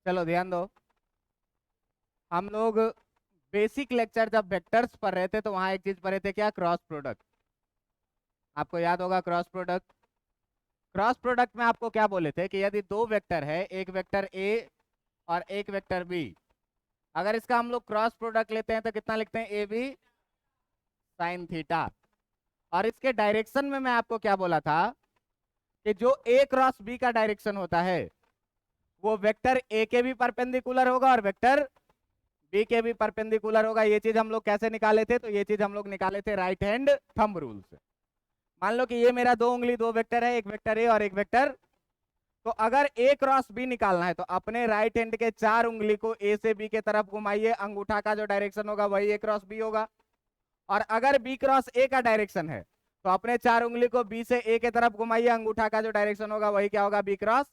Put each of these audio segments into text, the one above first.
चलो ध्यान दो। हम लोग बेसिक लेक्चर जब वेक्टर्स पढ़ रहे थे तो वहां एक चीज पढ़ रहे थे, क्या? Cross product. आपको याद होगा क्रॉस प्रोडक्ट। क्रॉस प्रोडक्ट में आपको क्या बोले थे कि यदि दो वेक्टर है, एक वेक्टर ए और एक वेक्टर बी, अगर इसका हम लोग क्रॉस प्रोडक्ट लेते हैं तो कितना लिखते हैं? A B sine theta. और इसके डायरेक्शन में मैं आपको क्या बोला था कि जो ए क्रॉस बी का डायरेक्शन होता है वो वेक्टर ए के भी परपेंडिकुलर होगा और वेक्टर बी के भी परपेंडिकुलर होगा। ये चीज हम लोग कैसे निकाले थे? तो ये चीज हम लोग निकाले थे राइट हैंड थंब रूल से। मान लो कि ये मेरा दो उंगली दो वेक्टर है, एक वेक्टर ए और एक वेक्टर, तो अगर ए क्रॉस बी निकालना है तो अपने राइट हैंड के चार उंगली को ए से बी के तरफ घुमाइए, अंगूठा का जो डायरेक्शन होगा वही ए क्रॉस बी होगा। और अगर बी क्रॉस ए का डायरेक्शन है तो अपने चार उंगली को बी से ए के तरफ घुमाइए, अंगूठा का जो डायरेक्शन होगा वही क्या होगा? B cross.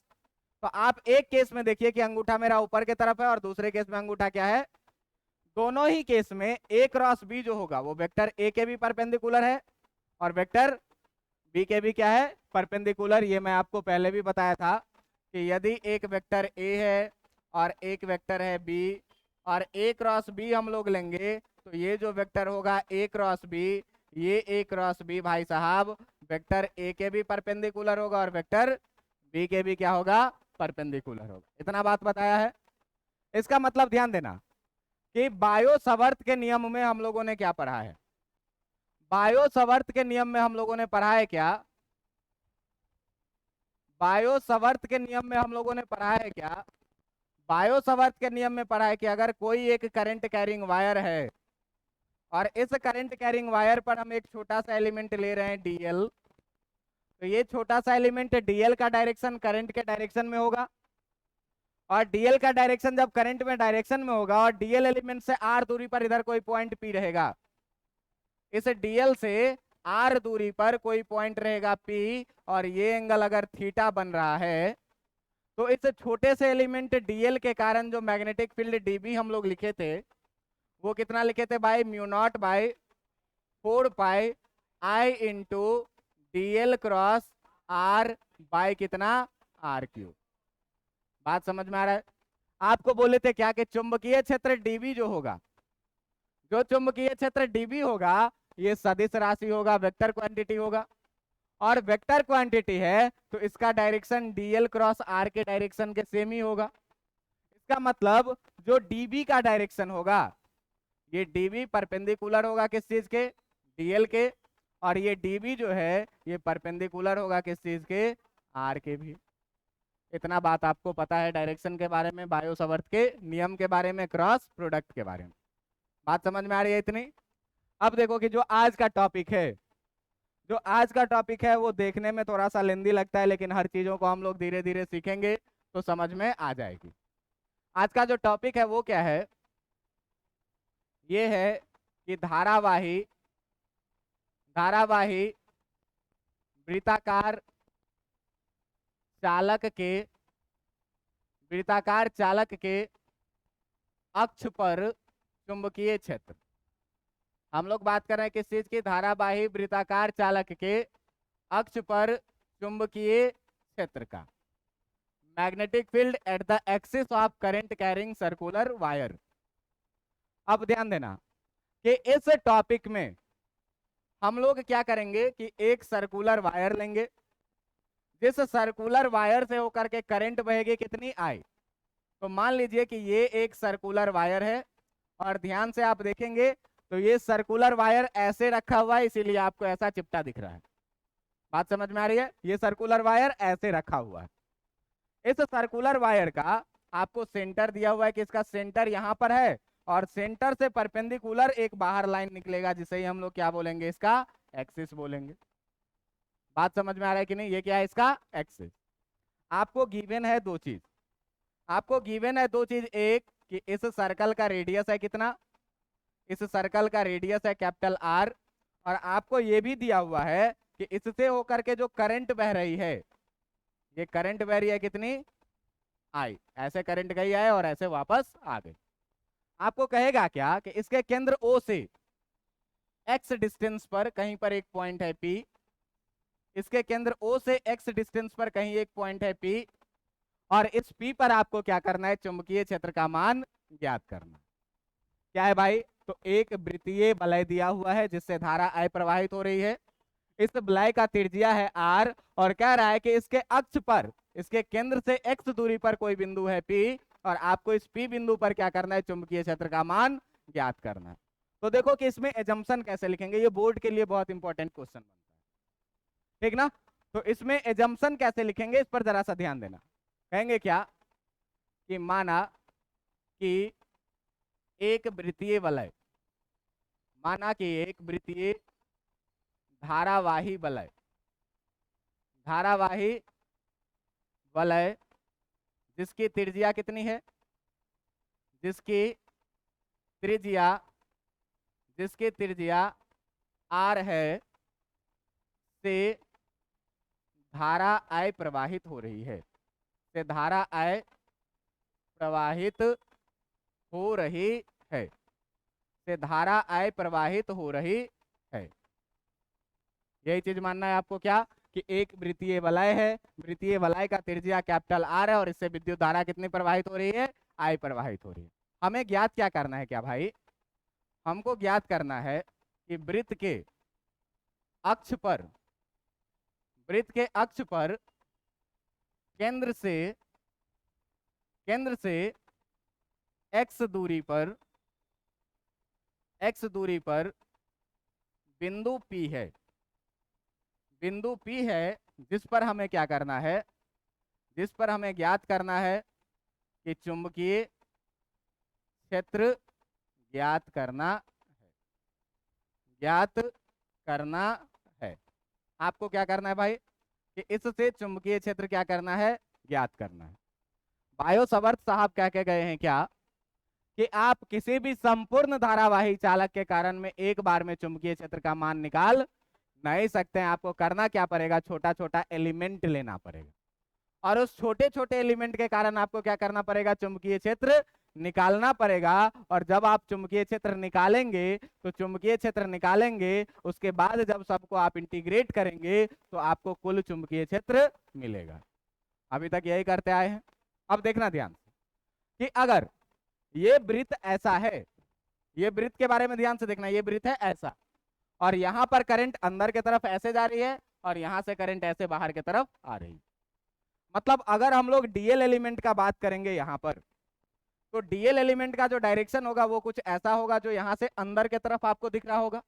तो आप एक केस में देखिए कि अंगूठा मेरा ऊपर के तरफ है और दूसरे केस में अंगूठा क्या है? दोनों ही केस में ए क्रॉस बी जो होगा वो वेक्टर ए के भी परपेंडिकुलर है और वेक्टर बी के भी क्या है? परपेंडिकुलर। ये मैं आपको पहले भी बताया था कि यदि एक वेक्टर ए है और एक वेक्टर है बी और ए क्रॉस बी हम लोग लेंगे तो ये जो वेक्टर होगा ए क्रॉस बी, ये ए क्रॉस बी भाई साहब वेक्टर ए के भी परपेंडिकुलर होगा और वेक्टर बी के भी क्या होगा? परपेंडिकुलर होगा। इतना बात बताया है। इसका मतलब ध्यान देना कि बायो सवर्त के नियम में हम लोगों ने क्या पढ़ा है? बायो सवर्त के नियम में हम लोगों ने पढ़ा है क्या? बायो सवर्त के नियम में हम लोगों ने पढ़ा है क्या? बायो सवर्त के नियम में पढ़ा है कि अगर कोई एक करंट कैरिंग वायर है और इस करंट कैरिंग वायर पर हम एक छोटा सा एलिमेंट ले रहे हैं डीएल, तो ये छोटा सा एलिमेंट डीएल का डायरेक्शन करंट के डायरेक्शन में होगा और डीएल का डायरेक्शन जब करंट में डायरेक्शन में होगा और डीएल एलिमेंट से आर दूरी पर इधर कोई पॉइंट पी रहेगा, इस डीएल से आर दूरी पर कोई पॉइंट रहेगा पी और ये एंगल अगर थीटा बन रहा है तो इस छोटे से एलिमेंट डीएल के कारण जो मैग्नेटिक फील्ड डीबी हम लोग लिखे थे वो कितना लिखे थे भाई? Mu naught by 4 pi I into DL cross R by कितना? R cube. बात समझ में आ रहा है? आपको बोले थे क्या कि चुंबकीय क्षेत्र डीबी जो होगा, जो चुंबकीय क्षेत्र डीबी होगा ये सदिश राशि होगा, वेक्टर क्वांटिटी होगा और वेक्टर क्वांटिटी है तो इसका डायरेक्शन डीएल क्रॉस आर के डायरेक्शन के सेम ही होगा। इसका मतलब जो डीबी का डायरेक्शन होगा ये डीबी परपेंडिकुलर होगा किस चीज के? डीएल के। और ये डीबी जो है ये परपेंडिकुलर होगा किस चीज के? आर के भी। इतना बात आपको पता है डायरेक्शन के बारे में, बायो सवर्त के नियम के बारे में, क्रॉस प्रोडक्ट के बारे में। बात समझ में आ रही है इतनी? अब देखो कि जो आज का टॉपिक है, जो आज का टॉपिक है वो देखने में थोड़ा सा लेंदी लगता है लेकिन हर चीजों को हम लोग धीरे धीरे सीखेंगे तो समझ में आ जाएगी। आज का जो टॉपिक है वो क्या है? ये है कि धारावाही धारावाही वृत्ताकार चालक के वृत्ताकार चालक के अक्ष पर चुंबकीय क्षेत्र। हम लोग बात कर रहे हैं किस चीज की? धारावाही वृत्ताकार चालक के अक्ष पर चुंबकीय क्षेत्र का, magnetic field at the axis of current carrying circular wire. अब ध्यान देना कि इस टॉपिक में हम लोग क्या करेंगे कि एक सर्कुलर वायर लेंगे, जिस सर्कुलर वायर से होकर के करंट बहेगी कितनी? आई। तो मान लीजिए कि ये एक सर्कुलर वायर है और ध्यान से आप देखेंगे तो ये सर्कुलर वायर ऐसे रखा हुआ है इसीलिए आपको ऐसा चिपटा दिख रहा है। बात समझ में आ रही है? ये सर्कुलर वायर ऐसे रखा हुआ है। इस सर्कुलर वायर का आपको सेंटर दिया हुआ है कि इसका सेंटर यहां पर है और सेंटर से परपेंडिकुलर एक बाहर लाइन निकलेगा जिसे ही हम लोग क्या बोलेंगे? इसका एक्सिस बोलेंगे। बात समझ में आ रहा है कि नहीं? ये क्या है? इसका एक्सिस। आपको गिवन है दो चीज, आपको गिवन है दो चीज। एक कि इस सर्कल का रेडियस है कितना? इस सर्कल का रेडियस है कैपिटल आर। और आपको यह भी दिया हुआ है कि इससे होकर के जो करंट बह रही है, ये करंट बह रही है कितनी? आई। ऐसे करंट गई है और ऐसे वापस आ गई। आपको कहेगा क्या कि इसके केंद्र ओ से एक्स डिस्टेंस पर कहीं पर एक पॉइंट है पी, इसके केंद्र ओ से एक्स डिस्टेंस पर कहीं एक पॉइंट है पी और इस P पर आपको क्या करना है, चुंबकीय क्षेत्र का मान ज्ञात करना। क्या है भाई, तो एक वृत्तीय वलय दिया हुआ है जिससे धारा I प्रवाहित हो रही है। इस वलय का त्रिज्या है R और कह रहा है कि इसके अक्ष पर, इसके केंद्र से x दूरी पर कोई बिंदु है P और आपको इस P बिंदु पर क्या करना है, चुंबकीय क्षेत्र का मान ज्ञात करना है। तो देखो कि इसमें एजम्पशन कैसे लिखेंगे, ये बोर्ड के लिए बहुत इंपॉर्टेंट क्वेश्चन बनता है, ठीक ना। तो इसमें एजम्पशन कैसे लिखेंगे, इस पर जरा सा ध्यान देना। कहेंगे क्या कि माना कि एक वृत्तीय वलय, माना कि एक वृत्तीय धारावाही वलय, धारावाही वलय जिसकी त्रिज्या कितनी है, जिसकी त्रिज्या, जिसकी त्रिज्या R है, से धारा I प्रवाहित हो रही है, से धारा I प्रवाहित हो रही है, से धारा I प्रवाहित हो रही है। यही चीज मानना है आपको, क्या कि एक वृत्तीय वलय है, वृत्तीय वलय का त्रिज्या कैपिटल R है और इससे विद्युत धारा कितनी प्रवाहित हो रही है, I प्रवाहित हो रही है। हमें ज्ञात क्या करना है, क्या भाई, हमको ज्ञात करना है कि वृत्त के अक्ष पर, वृत्त के अक्ष पर केंद्र से x दूरी पर, x दूरी पर बिंदु P है, बिंदु P है जिस पर हमें क्या करना है, जिस पर हमें ज्ञात करना है कि चुंबकीय क्षेत्र ज्ञात करना है, ज्ञात करना है। आपको क्या करना है भाई, कि इससे चुंबकीय क्षेत्र क्या करना है, ज्ञात करना है। बायोसवर्त साहब कह के गए हैं क्या कि आप किसी भी संपूर्ण धारावाही चालक के कारण में एक बार में चुंबकीय क्षेत्र का मान निकाल नहीं सकते हैं। आपको करना क्या पड़ेगा, छोटा छोटा एलिमेंट लेना पड़ेगा और उस छोटे छोटे एलिमेंट के कारण आपको क्या करना पड़ेगा, चुंबकीय क्षेत्र निकालना पड़ेगा। और जब आप चुंबकीय क्षेत्र निकालेंगे, तो चुंबकीय क्षेत्र निकालेंगे उसके बाद जब सबको आप इंटीग्रेट करेंगे तो आपको कुल चुंबकीय क्षेत्र मिलेगा। अभी तक यही करते आए हैं। अब देखना ध्यान से कि अगर ये वृत्त ऐसा है, ये वृत्त के बारे में ध्यान से देखना, ये वृत्त है ऐसा और यहां पर करंट अंदर की तरफ ऐसे जा रही है और यहां से करंट ऐसे बाहर की तरफ आ रही है। मतलब अगर हम लोग डीएल एलिमेंट का बात करेंगे यहां पर, तो डीएल एलिमेंट का जो डायरेक्शन होगा वो कुछ ऐसा होगा जो यहां से अंदर की तरफ आपको दिख रहा होगा।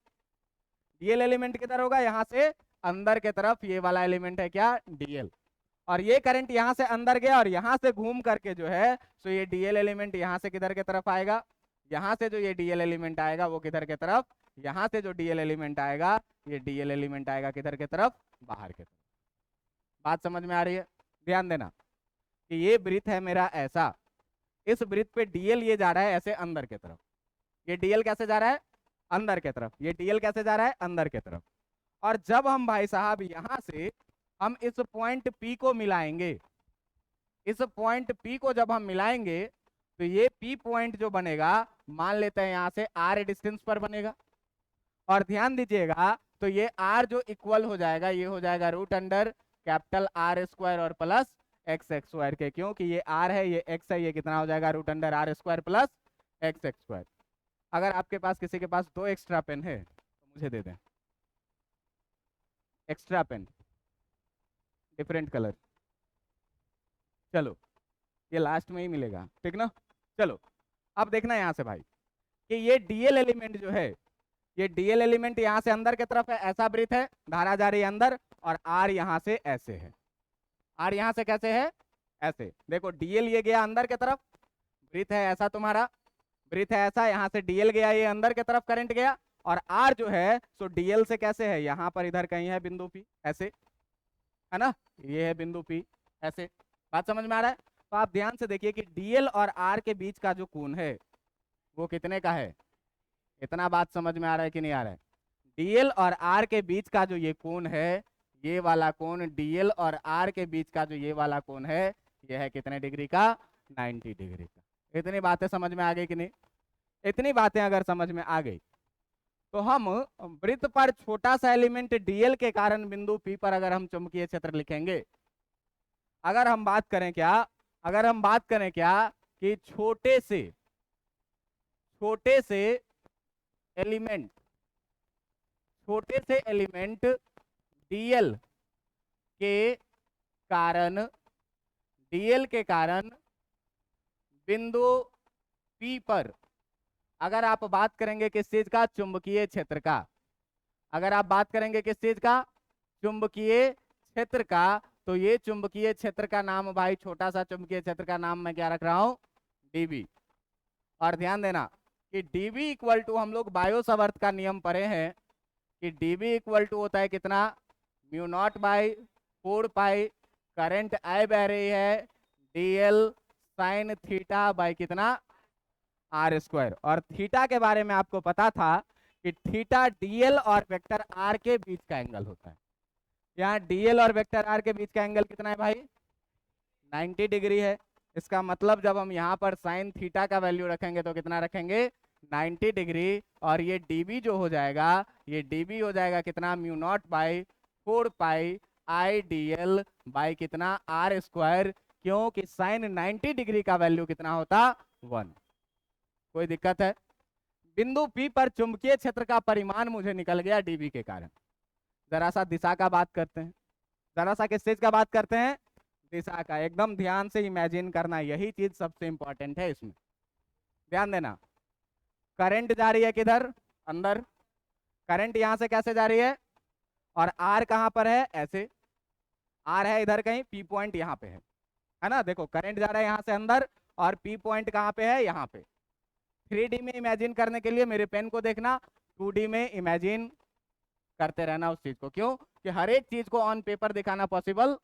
डीएल एलिमेंट किधर होगा, यहां से अंदर की तरफ, ये वाला एलिमेंट है क्या, डीएल। और ये करंट यहां से अंदर गया और यहां से घूम करके जो है, तो ये डीएल एलिमेंट यहां से किधर की तरफ आएगा, यहां से जो ये डीएल एलिमेंट आएगा वो किधर की तरफ, यहां से जो डीएल एलिमेंट आएगा, ये डीएल एलिमेंट आएगा किधर की तरफ, बाहर की तरफ। बात समझ में आ रही है? ध्यान देना कि ये वृत्त है मेरा ऐसा, इस वृत्त पे डीएल ये जा रहा है ऐसे अंदर की तरफ, ये डीएल कैसे जा रहा है, अंदर की तरफ, ये डीएल कैसे जा रहा है, अंदर की तरफ। और जब हम भाई साहब यहां से हम इस पॉइंट P को मिलाएंगे, इस पॉइंट P को जब हम मिलाएंगे तो ये P पॉइंट जो बनेगा, मान लेते हैं यहां से R डिस्टेंस पर बनेगा। और ध्यान दीजिएगा तो ये R जो इक्वल हो जाएगा, ये हो जाएगा root under capital R square और प्लस एक्स एक्स स्क्वायर के, क्योंकि ये R है, ये X है, ये कितना हो जाएगा, root under R square plus x x square. अगर आपके पास, किसी के पास 2 एक्स्ट्रा पेन है तो मुझे दे दें, एक्स्ट्रा पेन डिफरेंट कलर। चलो ये लास्ट में ही मिलेगा, ठीक ना। चलो अब देखना यहां से भाई कि ये डीएल एलिमेंट जो है, ये डीएल एलिमेंट यहां से अंदर की तरफ है, ऐसा वृत्त है, धारा जा रही है अंदर और आर यहां से ऐसे है। आर यहां से कैसे है, ऐसे। देखो डीएल ये गया अंदर की तरफ, वृत्त है ऐसा तुम्हारा, वृत्त है ऐसा, यहां से डीएल गया, ये अंदर की तरफ करंट गया और आर जो है सो डीएल से कैसे है, यहां पर इधर कहीं है बिंदु पी, ऐसे है ना, ये है बिंदु पी, ऐसे। बात समझ में आ रहा है? तो आप ध्यान से देखिए कि डीएल और आर के बीच का जो कोण है वो कितने का है, इतना बात समझ में आ रहा है कि नहीं आ रहा है? डीएल और आर के बीच का जो ये कोण है, ये वाला कोण, डीएल और आर के बीच का जो ये वाला कोण है, ये है कितने डिग्री का, 90 डिग्री का। इतनी बातें समझ में आ गई कि नहीं? इतनी बातें अगर समझ में आ गई तो हम वृत्त पर छोटा सा एलिमेंट डीएल के कारण बिंदु पी पर अगर हम चुंबकीय क्षेत्र लिखेंगे, अगर हम बात करें क्या अगर हम बात करें क्या कि छोटे से एलिमेंट डीएल के कारण बिंदु पी पर, अगर आप बात करेंगे किस चीज का, चुंबकीय क्षेत्र का, अगर आप बात करेंगे किस चीज का, चुंबकीय क्षेत्र का, तो ये चुंबकीय क्षेत्र का नाम भाई, छोटा सा चुंबकीय क्षेत्र का नाम मैं क्या रख रहा हूं, डीबी। और ध्यान देना कि डीबी इक्वल टू, हम लोग बायो सावर्त का नियम पढ़े हैं कि डीबी इक्वल टू होता है कितना, mu not by 4 pi current I बह रही है डीएल साइन थीटा बाई कितना, आर स्क्वायर। और थीटा के बारे में आपको पता था कि थीटा डीएल और वेक्टर आर के बीच का एंगल होता है। यहाँ डीएल और वेक्टर आर के बीच का एंगल कितना है भाई, 90 डिग्री है। इसका मतलब जब हम यहाँ पर साइन थीटा का वैल्यू रखेंगे तो कितना रखेंगे, 90 डिग्री। और ये डीबी जो हो जाएगा, ये डीबी हो जाएगा कितना, mu not by 4 pi I DL by कितना, आर स्क्वायर। क्योंकि साइन 90 डिग्री का वैल्यू कितना होता, 1। कोई दिक्कत है? बिंदु पी पर चुंबकीय क्षेत्र का परिमाण मुझे निकल गया डीबी के कारण। जरा सा दिशा का बात करते हैं, जरा सा किस चीज का बात करते हैं, दिशा का। एकदम ध्यान से इमेजिन करना, यही चीज सबसे इंपॉर्टेंट है इसमें, ध्यान देना। करंट जा रही है किधर, अंदर। करंट यहां से कैसे जा रही है, और आर कहां पर है, ऐसे आर है इधर कहीं, पी पॉइंट यहाँ पे है ना। देखो करंट जा रहा है यहां से अंदर, और पी पॉइंट कहां पे है, यहाँ पे। 3D में इमेजिन करने के लिए मेरे पेन को देखना, 2D में इमेजिन करते रहना उस चीज को। क्यों कि हर एक चीज को ऑन पेपर दिखाना पॉसिबल,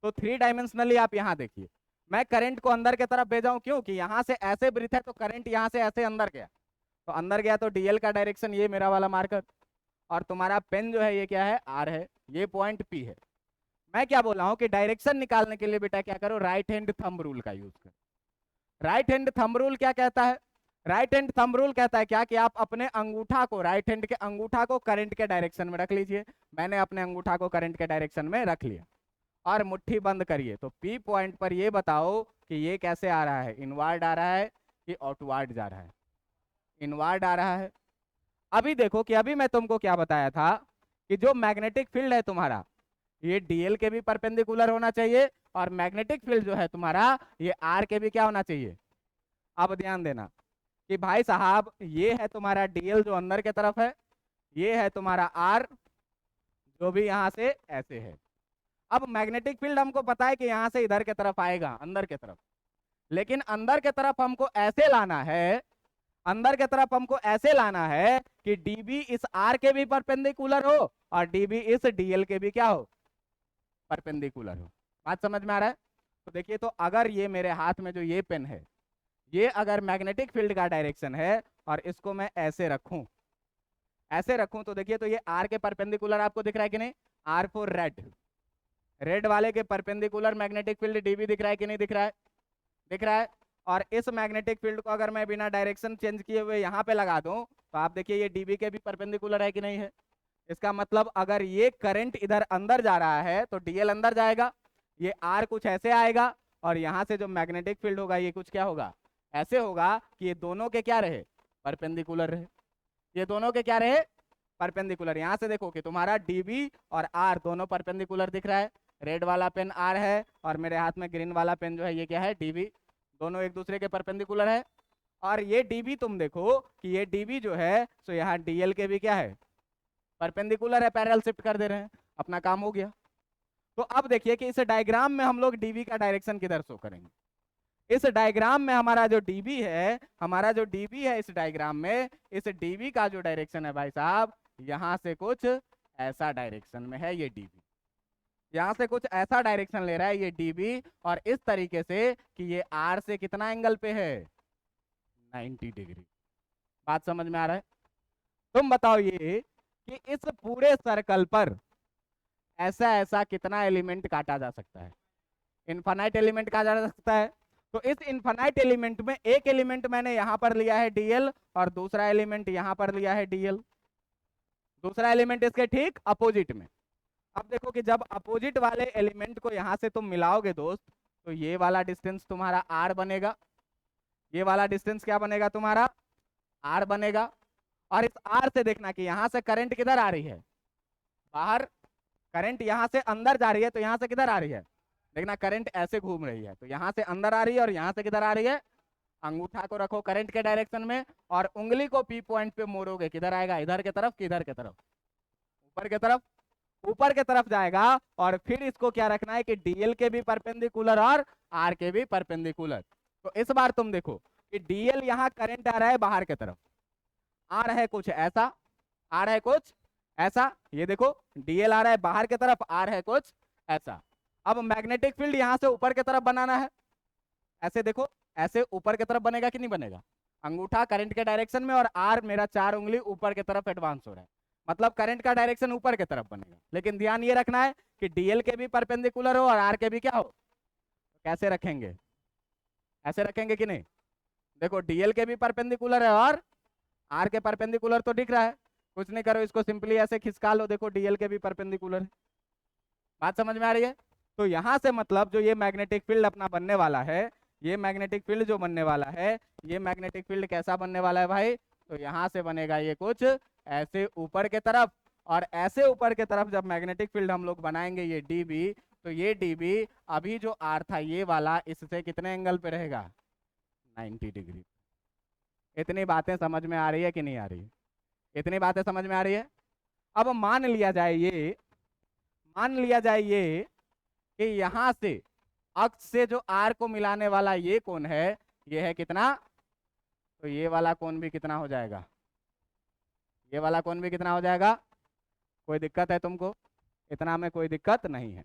तो 3 डायमेंशनली आप यहाँ देखिए। मैं करंट को अंदर की तरफ भेजा हूं, क्यों कि यहाँ से ऐसे ब्रीथ है तो करंट यहाँ से ऐसे अंदर गया, तो अंदर गया तो डीएल का डायरेक्शन ये मेरा वाला मार्कर, और तुम्हारा पेन जो है ये क्या है, आर है, ये पॉइंट पी है। मैं क्या बोल रहा हूँ कि डायरेक्शन निकालने के लिए बेटा क्या करो, राइट हैंड थंब रूल का यूज करो। राइट हैंड थंब रूल क्या कहता है, राइट हैंड थंब रूल कहता है क्या कि आप अपने अंगूठा को, राइट हैंड के अंगूठा को करंट के डायरेक्शन में रख लीजिए। मैंने अपने अंगूठा को करंट के डायरेक्शन में रख लिया, और मुट्ठी बंद करिए। तो पी पॉइंट पर ये बताओ कि ये कैसे आ रहा है, इनवर्ड आ रहा है कि आउटवर्ड जा रहा है, इनवर्ड आ रहा है। अभी देखो कि अभी मैं तुमको क्या बताया था कि जो मैग्नेटिक फील्ड है तुम्हारा, ये डीएल के भी परपेंडिकुलर होना चाहिए, और मैग्नेटिक फील्ड जो है तुम्हारा ये आर के भी क्या होना चाहिए। अब ध्यान देना कि भाई साहब ये है तुम्हारा डीएल जो अंदर के तरफ है, ये है तुम्हारा आर जो भी यहां से ऐसे है। अब मैग्नेटिक फील्ड हमको पता है कि यहां से इधर के तरफ आएगा, अंदर के तरफ, लेकिन अंदर के तरफ हमको ऐसे लाना है, अंदर के तरफ हमको ऐसे लाना है कि डीबी इस आर के भी परपेंडिकुलर हो, और डीबी इस डीएल के भी क्या हो, परपेंडिकुलर हो। बात समझ में आ रहा है? तो देखिए, तो अगर ये मेरे हाथ में जो ये पेन है, ये अगर मैग्नेटिक फील्ड का डायरेक्शन है, और इसको मैं ऐसे रखूं, ऐसे रखूं, तो देखिए तो ये आर के परपेंडिकुलर आपको दिख रहा है कि नहीं, आर फॉर रेड, रेड वाले के परपेंडिकुलर मैग्नेटिक फील्ड डीबी दिख रहा है कि नहीं दिख रहा है, दिख रहा है। और इस मैग्नेटिक फील्ड को अगर मैं बिना डायरेक्शन चेंज किए हुए यहाँ पे लगा दूं, तो आप देखिए ये डीबी के भी परपेंडिकुलर है कि नहीं है। इसका मतलब अगर ये करंट इधर अंदर जा रहा है तो डीएल अंदर जाएगा, ये आर कुछ ऐसे आएगा, और यहाँ से जो मैग्नेटिक फील्ड होगा ये कुछ क्या होगा, ऐसे होगा कि ये दोनों के क्या रहे, परपेंडिकुलर रहे, ये दोनों के क्या रहे, परपेंडिकुलर। यहाँ से देखो कि तुम्हारा डीबी और आर दोनों परपेंडिकुलर दिख रहा है, रेड वाला पेन आर है, और मेरे हाथ में ग्रीन वाला पेन जो है ये क्या है, डीबी, दोनों एक दूसरे के परपेंडिकुलर है। और ये डीबी तुम देखो कि ये डीबी जो है तो यहाँ डीएल के भी क्या है, परपेंडिकुलर है, पैरेलल शिफ्ट कर दे रहे हैं, अपना काम हो गया। तो अब देखिए कि इस डायग्राम में हम लोग डीबी का डायरेक्शन किधर शो करेंगे। इस डायग्राम में हमारा जो डीबी है, हमारा जो डीबी है इस डायग्राम में, इस डीबी का जो डायरेक्शन है भाई साहब, यहां से कुछ ऐसा डायरेक्शन में है ये डीबी, यहां से कुछ ऐसा डायरेक्शन ले रहा है ये डीबी, और इस तरीके से कि ये आर से कितना एंगल पे है, 90 डिग्री। बात समझ में आ रहा है? तुम बताओ ये कि इस पूरे सर्कल पर ऐसा ऐसा कितना एलिमेंट काटा जा सकता है, इनफाइनाइट एलिमेंट काटा जा सकता है। तो इस इनफाइनाइट एलिमेंट में एक एलिमेंट मैंने यहां पर लिया है डीएल, और दूसरा एलिमेंट यहां पर लिया है डीएल, दूसरा एलिमेंट इसके ठीक अपोजिट में। अब देखो कि जब अपोजिट वाले एलिमेंट को यहां से तुम मिलाओगे दोस्त, तो ये वाला डिस्टेंस तुम्हारा r बनेगा, ये वाला डिस्टेंस क्या बनेगा तुम्हारा r बनेगा। और इस r से देखना कि यहां से करंट किधर आ रही है, बाहर। करंट यहां से अंदर जा रही है, तो यहां से किधर आ रही है, देखना करंट ऐसे घूम रही है, तो यहां से अंदर आ रही है और यहां से किधर आ रही है, अंगूठा को रखो करंट के डायरेक्शन में और उंगली को पी पॉइंट पे मोड़ोगे, किधर आएगा, इधर की तरफ, किधर की तरफ, ऊपर की तरफ, ऊपर की तरफ जाएगा। और फिर इसको क्या रखना है कि डीएल के भी परपेंडिकुलर और आर के भी परपेंडिकुलर। तो इस बार तुम देखो कि डीएल यहाँ करंट आ रहा है बाहर की तरफ, आ रहा है कुछ ऐसा, आ रहा है कुछ ऐसा, ये देखो डीएल आ रहा है बाहर की तरफ, आ रहा है कुछ ऐसा। अब मैग्नेटिक फील्ड यहां से ऊपर की तरफ बनाना है, ऐसे देखो, ऐसे ऊपर की तरफ बनेगा कि नहीं बनेगा, अंगूठा करंट के डायरेक्शन में और आर मेरा 4 उंगली ऊपर की तरफ एडवांस हो रहा है, मतलब करंट का डायरेक्शन ऊपर की तरफ बनेगा। लेकिन ध्यान ये रखना है कि डीएल के भी परपेंडिकुलर हो और आर के भी क्या हो। कैसे रखेंगे, ऐसे रखेंगे कि नहीं, देखो डीएल के भी परपेंडिकुलर है और आर के परपेंडिकुलर तो दिख रहा है, कुछ नहीं करो, इसको सिंपली ऐसे खिसका लो, देखो डीएल के भी परपेंडिकुलर है। बात समझ में आ रही है। तो यहां से मतलब जो ये मैग्नेटिक फील्ड अपना बनने वाला है, ये मैग्नेटिक फील्ड जो बनने वाला है, ये मैग्नेटिक फील्ड कैसा बनने वाला है भाई, तो यहां से बनेगा ये कुछ ऐसे ऊपर के तरफ। और ऐसे ऊपर के तरफ जब मैग्नेटिक फील्ड हम लोग बनाएंगे ये डीबी, तो ये डीबी अभी जो आर था ये वाला, इससे कितने एंगल पे रहेगा, 90 डिग्री। इतनी बातें समझ में आ रही है कि नहीं आ रही है, इतनी बातें समझ में आ रही है। अब मान लिया जाए ये, मान लिया जाए ये कि यहां से अक्ष से जो आर को मिलाने वाला ये कोण है, ये है कितना, तो ये वाला कोण भी कितना हो जाएगा, ये वाला कोण भी कितना हो जाएगा। कोई दिक्कत है तुमको, इतना में कोई दिक्कत नहीं है।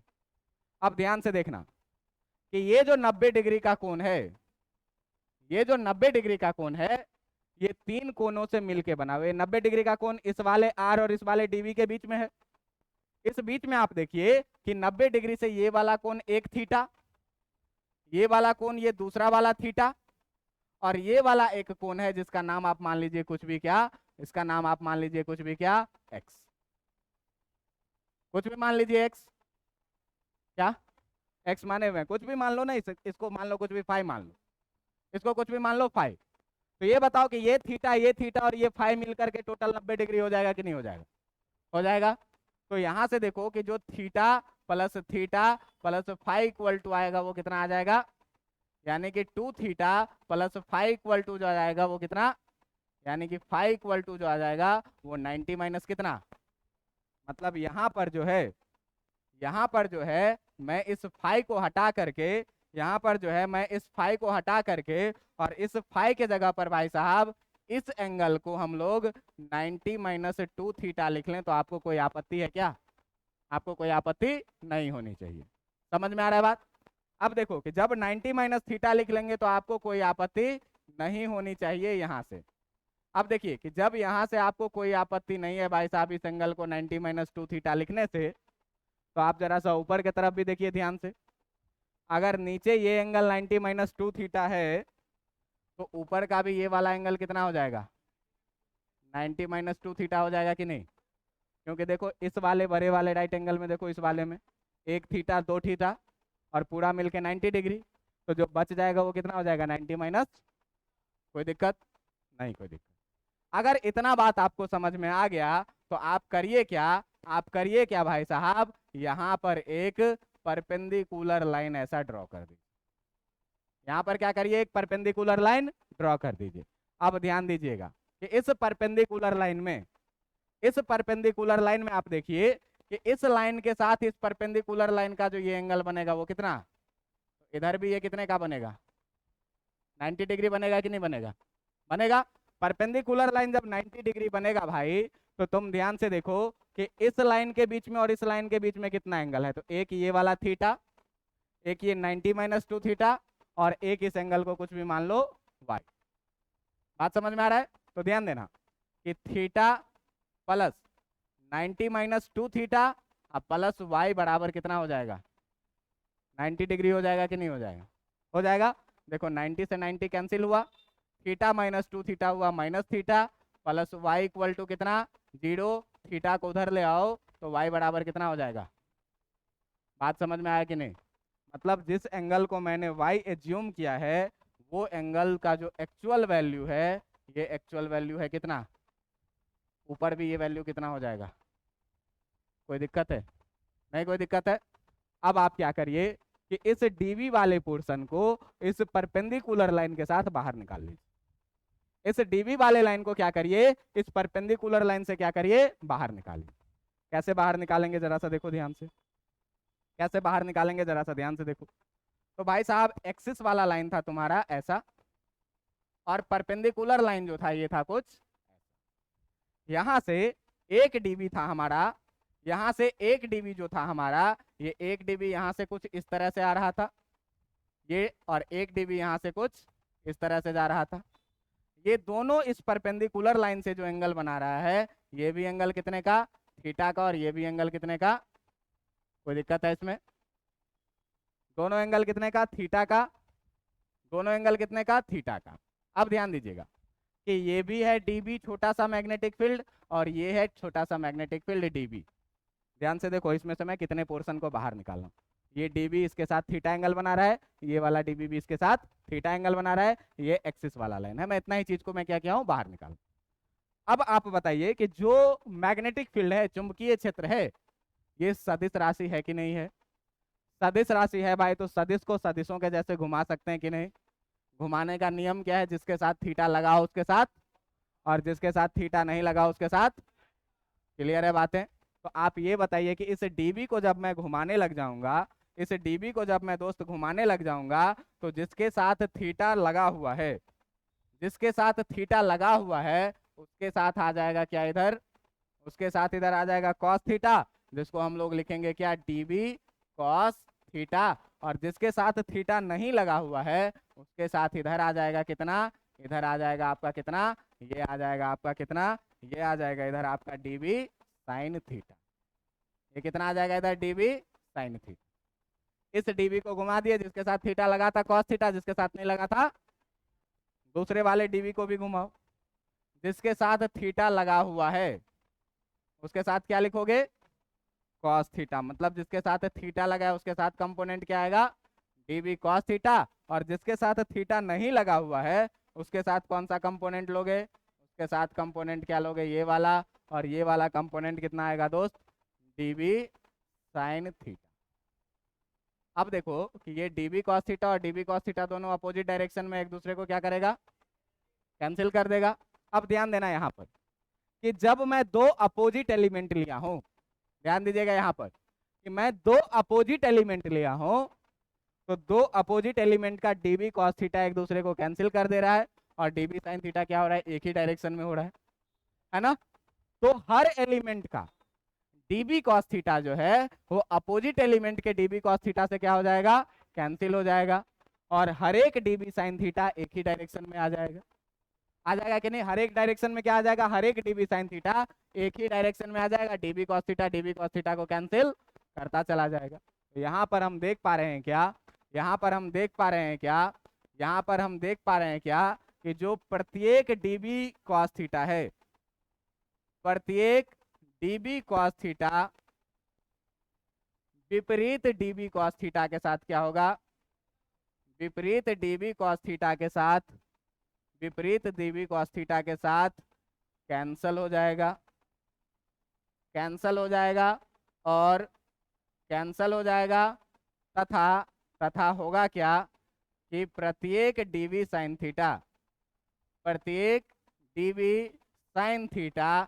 अब ध्यान से देखना कि ये जो 90 डिग्री का कोण है, ये जो 90 डिग्री का कोण है, ये 3 कोणों से मिलके बना हुआ है। 90 डिग्री का कोण इस वाले आर और इस वाले डीवी के बीच में है। इस बीच में आप देखिए कि 90 डिग्री से ये वाला कोण एक थीटा, ये वाला कोण ये दूसरा वाला थीटा, और ये वाला एक कोण है जिसका नाम आप मान लीजिए कुछ भी क्या, इसका नाम आप मान लीजिए कुछ भी क्या, एक्स, कुछ भी मान लीजिए एक्स, क्या एक्स माने हुए हैं, कुछ भी मान लो ना, इसको मान लो कुछ भी फाइव मान लो, इसको कुछ भी मान लो फाइव। तो ये बताओ कि ये थीटा और ये फाइव मिलकर के टोटल 90 डिग्री हो जाएगा कि नहीं हो जाएगा, हो जाएगा। तो यहां से देखो कि जो theta plus five equal to आएगा वो कितना आ जाएगा, यानी कि 2 थीटा प्लस 5 इक्वल टू जो आ जाएगा वो कितना, यानी कि 5 इक्वल टू जो आ जाएगा वो 90 माइनस कितना, मतलब यहाँ पर जो है, यहाँ पर जो है मैं इस 5 को हटा करके, यहाँ पर जो है मैं इस 5 को हटा करके और इस 5 के जगह पर भाई साहब इस एंगल को हम लोग 90 माइनस 2 थीटा लिख लें, तो आपको कोई आपत्ति है क्या, आपको कोई आपत्ति नहीं होनी चाहिए। समझ में आ रहा है बात। अब देखो कि जब 90 माइनस थीटा लिख लेंगे तो आपको कोई आपत्ति नहीं होनी चाहिए यहां से। अब देखिए कि जब यहां से आपको कोई आपत्ति नहीं है भाई साहब इस एंगल को 90 माइनस 2 थीटा लिखने से, तो आप जरा सा ऊपर की तरफ भी देखिए ध्यान से। अगर नीचे ये एंगल 90 माइनस 2 थीटा है, तो ऊपर का भी ये वाला एंगल कितना हो जाएगा, 90 माइनस 2 थीटा हो जाएगा कि नहीं। क्योंकि देखो इस वाले बड़े वाले राइट एंगल में देखो, इस वाले में 1 थीटा 2 थीटा और पूरा मिलके 90 डिग्री, तो जो बच जाएगा वो कितना हो जाएगा, 90 माइनस, कोई दिक्कत नहीं, कोई दिक्कत। अगर इतना बात आपको समझ में आ गया तो आप करिए क्या, आप करिए क्या भाई साहब, यहाँ पर एक परपेंडिकुलर लाइन ऐसा ड्रॉ कर दीजिए, यहाँ पर क्या करिए, एक परपेंडिकुलर लाइन ड्रॉ कर दीजिए। अब ध्यान दीजिएगा कि इस परपेंडिकुलर लाइन में, इस परपेंडिकुलर लाइन में आप देखिए कि इस लाइन के साथ इस परपेंडिकुलर लाइन का जो ये एंगल बनेगा वो कितना, इधर भी ये कितने का बनेगा, 90 डिग्री बनेगा कि नहीं बनेगा, बनेगा। परपेंडिकुलर लाइन जब 90 डिग्री बनेगा भाई, तो तुम ध्यान से देखो कि इस लाइन के बीच में और इस लाइन के बीच में कितना एंगल है, तो एक ये वाला थीटा, एक ये 90 माइनस 2 थीटा और एक इस एंगल को कुछ भी मान लो वाई। बात समझ में आ रहा है। तो ध्यान देना कि थीटा प्लस 90 माइनस 2 थीटा अब प्लस वाई बराबर कितना हो जाएगा, 90 डिग्री हो जाएगा कि नहीं हो जाएगा, हो जाएगा। देखो 90 से 90 कैंसिल हुआ, थीटा माइनस 2 थीटा हुआ minus theta, plus y equal to कितना 0, थीटा को उधर ले आओ तो वाई बराबर कितना हो जाएगा। बात समझ में आया कि नहीं, मतलब जिस एंगल को मैंने y एज्यूम किया है वो एंगल का जो एक्चुअल वैल्यू है, ये एक्चुअल वैल्यू है कितना, ऊपर भी ये वैल्यू कितना हो जाएगा। कोई दिक्कत है? नहीं कोई दिक्कत है। अब आप क्या करिए कि इस डीवी वाले पोर्शन को इस परपेंडिकुलर लाइन के साथ बाहर निकाल लीजिए। इस डीवी वाले लाइन को क्या करिए, इस परपेंडिकुलर लाइन से क्या करिए, बाहर निकालिए। कैसे बाहर निकालेंगे जरा सा देखो ध्यान से, कैसे बाहर निकालेंगे जरा सा ध्यान से देखो। तो भाई साहब एक्सिस वाला लाइन था तुम्हारा ऐसा, और परपेंडिकुलर लाइन जो था ये था कुछ, यहां से एक डीबी था हमारा, यहां से एक डीबी जो था हमारा, ये एक डीबी यहां से कुछ इस तरह से आ रहा था, ये, और एक डीबी यहां से कुछ इस तरह से जा रहा था। ये दोनों इस परपेंडिकुलर लाइन से जो एंगल बना रहा है, ये भी एंगल कितने का, थीटा का, और ये भी एंगल कितने का, कोई दिक्कत है इसमें? दोनों एंगल कितने का, थीटा का, दोनों एंगल कितने का, थीटा का। अब ध्यान दीजिएगा कि ये भी है डीबी छोटा सा मैग्नेटिक फील्ड, और ये है छोटा सा मैग्नेटिक फील्ड डीबी। ध्यान से देखो इसमें से मैं कितने पोर्शन को बाहर निकाल रहा हूँ। ये डीबी इसके साथ थीटा एंगल बना रहा है, ये वाला डीबी भी इसके साथ थीटा एंगल बना रहा है, ये एक्सिस वाला लाइन है। मैं इतना ही चीज को मैं क्या किया हूँ, बाहर निकाल। अब आप बताइए कि जो मैग्नेटिक फील्ड है, चुंबकीय क्षेत्र है, ये सदिश राशि है कि नहीं है? सदिश राशि है भाई, तो सदिश को सदिशों के जैसे घुमा सकते हैं कि नहीं? घुमाने का नियम क्या है, जिसके साथ थीटा लगा हो उसके साथ, और जिसके साथ थीटा नहीं लगा उसके साथ। क्लियर है बातें? तो आप ये बताइए कि इस डीबी को जब मैं घुमाने लग जाऊंगा, इस डीबी को जब मैं दोस्त घुमाने लग जाऊंगा, तो जिसके साथ थीटा लगा हुआ है, जिसके साथ थीटा लगा हुआ है उसके साथ आ जाएगा क्या इधर, उसके साथ इधर आ जाएगा कॉस थीटा, जिसको हम लोग लिखेंगे क्या, डीबी कॉस थीटा। और जिसके साथ थीटा नहीं लगा हुआ है उसके साथ इधर आ जाएगा कितना, इधर आ जाएगा आपका कितना, ये आ जाएगा आपका कितना, ये आ जाएगा इधर आपका डीबी साइन थीटा। ये कितना आ जाएगा इधर, डीबी साइन थीटा। इस डीबी को घुमा दिए, जिसके साथ थीटा लगा था कॉस थीटा, जिसके साथ नहीं लगा था, दूसरे वाले डीबी को भी घुमाओ, जिसके साथ थीटा लगा हुआ है उसके साथ क्या लिखोगे, कॉस थीटा। मतलब जिसके साथ थीटा लगा है उसके साथ कंपोनेंट क्या आएगा, डीबी कॉस थीटा। और जिसके साथ थीटा नहीं लगा हुआ है उसके साथ कौन सा कंपोनेंट लोगे, उसके साथ कंपोनेंट क्या लोगे, ये वाला, और ये वाला कंपोनेंट कितना आएगा दोस्त, डीबी साइन थीटा। अब देखो कि ये डीबी कॉस थीटा और डीबी कॉस थीटा दोनों अपोजिट डायरेक्शन में एक दूसरे को क्या करेगा, कैंसिल कर देगा। अब ध्यान देना यहाँ पर कि जब मैं दो अपोजिट एलिमेंट लिया हूं, ध्यान दीजिएगा यहाँ पर कि मैं दो अपोजिट एलिमेंट लिया हूं, तो दो अपोजिट एलिमेंट का डीबी कॉस थीटा एक दूसरे को कैंसिल कर दे रहा है, और डीबी साइन थीटा क्या हो रहा है, एक ही डायरेक्शन में हो रहा है ना? तो हर एलिमेंट का डीबी कॉस थीटा जो है वो अपोजिट एलिमेंट के डीबी कॉस थीटा से क्या हो जाएगा, कैंसिल हो जाएगा, और हर एक डीबी साइन थीटा एक ही डायरेक्शन में आ जाएगा। आ जाएगा कि नहीं, हर एक डायरेक्शन में क्या आ जाएगा, हर एक डीबी साइन थीटा एक ही डायरेक्शन में आ जाएगा, डीबी कॉस थीटा को कैंसिल करता चला जाएगा। तो यहाँ पर हम देख पा रहे हैं क्या, यहाँ पर हम देख पा रहे हैं क्या, यहाँ पर हम देख पा रहे हैं क्या कि जो प्रत्येक डीबी कॉस थीटा है, प्रत्येक डीबी कॉस थीटा विपरीत डीबी कॉस थीटा के साथ क्या होगा, विपरीत डीबी कॉस थीटा के साथ, विपरीत डीबी कॉस थीटा के साथ कैंसल हो जाएगा, कैंसल हो जाएगा, और कैंसल हो जाएगा, तथा तथा होगा क्या कि प्रत्येक डीबी साइन थीटा, प्रत्येक डीबी साइन थीटा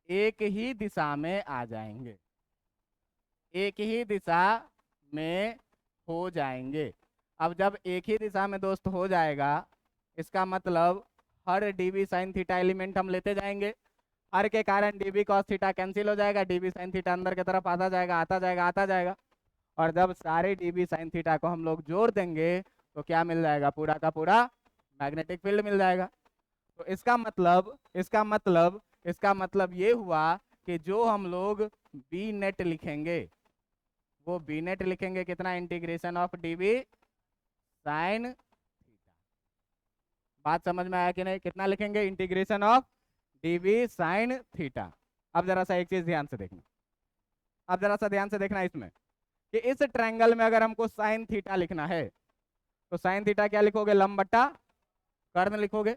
एक ही दिशा में आ जाएंगे, एक ही दिशा में हो जाएंगे। अब जब एक ही दिशा में दोस्त हो जाएगा, इसका मतलब हर डीबी साइन थीटा एलिमेंट हम लेते जाएंगे, हर के कारण डीबी कॉस थीटा कैंसिल हो जाएगा, डीबी साइन थीटा अंदर की तरफ आता जाएगा आता जाएगा आता जाएगा, और जब सारे डीबी साइन थीटा को हम लोग जोड़ देंगे तो क्या मिल जाएगा, पूरा का पूरा मैग्नेटिक फील्ड मिल जाएगा। तो इसका मतलब ये हुआ कि जो हम लोग बी नेट लिखेंगे, वो बी नेट लिखेंगे कितना, integration of dB sine theta. बात समझ में आया कि नहीं, कितना लिखेंगे, integration of dB sine theta. अब जरा सा एक चीज ध्यान से देखना, अब जरा सा ध्यान से देखना इसमें कि इस ट्रायंगल में अगर हमको साइन थीटा लिखना है तो साइन थीटा क्या लिखोगे, लंब बट्टा कर्ण लिखोगे।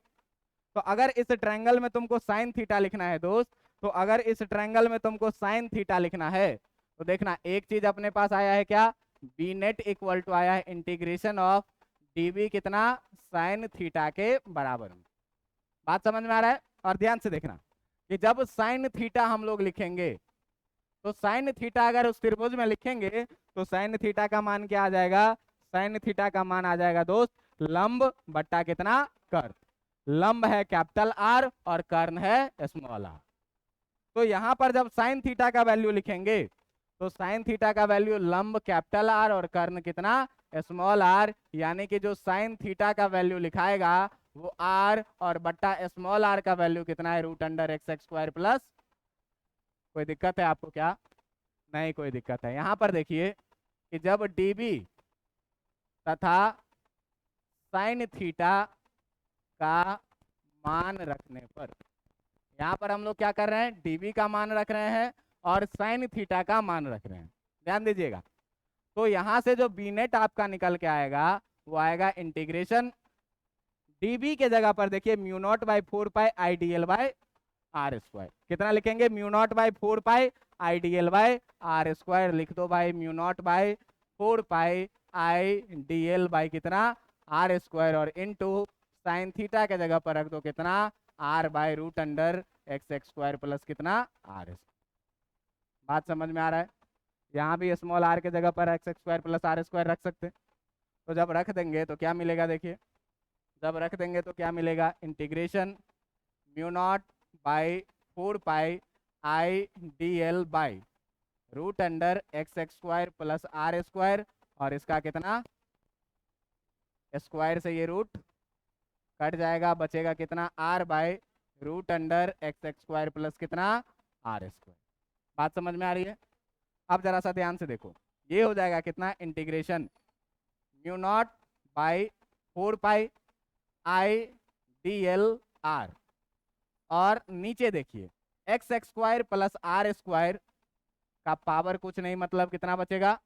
तो अगर इस ट्रायंगल में तुमको साइन थीटा लिखना है दोस्त, तो अगर इस ट्रायंगल में तुमको साइन थीटा लिखना है तो देखना एक चीज अपने पास आया है क्या, बी नेट इक्वल टू आया है इंटीग्रेशन ऑफ डीबी कितना, साइन थीटा के बराबर में। बात समझ में आ रहा है। और ध्यान से देखना कि जब साइन थीटा हम लोग लिखेंगे तो साइन थीटा अगर उस त्रिभुज में लिखेंगे तो साइन थीटा का मान क्या आ जाएगा, साइन थीटा का मान आ जाएगा दोस्त लंब बट्टा कितना, कर्ण। लंब है कैपिटल आर और कर्ण है स्मॉल आर। तो यहां पर जब साइन थीटा का वैल्यू लिखेंगे तो साइन थीटा का वैल्यू लंब कैपिटल आर और कर्ण कितना, स्मॉल आर। यानी कि जो साइन थीटा का वैल्यू लिखाएगा वो आर और बट्टा स्मॉल आर का वैल्यू कितना है, root under x x square plus. कोई दिक्कत है आपको क्या, नहीं कोई दिक्कत है। यहां पर देखिए कि जब डीबी तथा साइन थीटा का मान रखने पर, यहां पर हम लोग क्या कर रहे हैं, डीबी का मान रख रहे हैं और साइन थीटा का मान रख रहे हैं, ध्यान दीजिएगा। तो यहां से जो बी नेट आपका निकल के आएगा वो आएगा इंटीग्रेशन डीबी के जगह पर देखिए mu not by 4 pi I D L by are square. कितना लिखेंगे, mu not by 4 pi I D L by are स्क्वायर। लिख दो भाई mu naught by 4 pi I D L बाई कितना, आर स्क्वायर। और इनटू साइन थीटा के जगह पर रख दो कितना, R by root under x x square plus कितना, आर। बात समझ में आ रहा है। यहाँ भी स्मॉल आर के जगह पर x x square plus R square रख सकते हैं। तो जब रख देंगे तो क्या मिलेगा, देखिए जब रख देंगे तो क्या मिलेगा, integration mu not by 4 pi I D L by root under x x square plus R square. और इसका कितना, स्क्वायर से ये रूट कट जाएगा, बचेगा कितना, R by root under x x square plus कितना, आर स्क्वायर। बात समझ में आ रही है। अब जरा सा ध्यान से देखो, ये हो जाएगा कितना, integration mu not by 4 pi I D l R. और नीचे देखिए x x square plus R square का पावर कुछ नहीं, मतलब कितना बचेगा,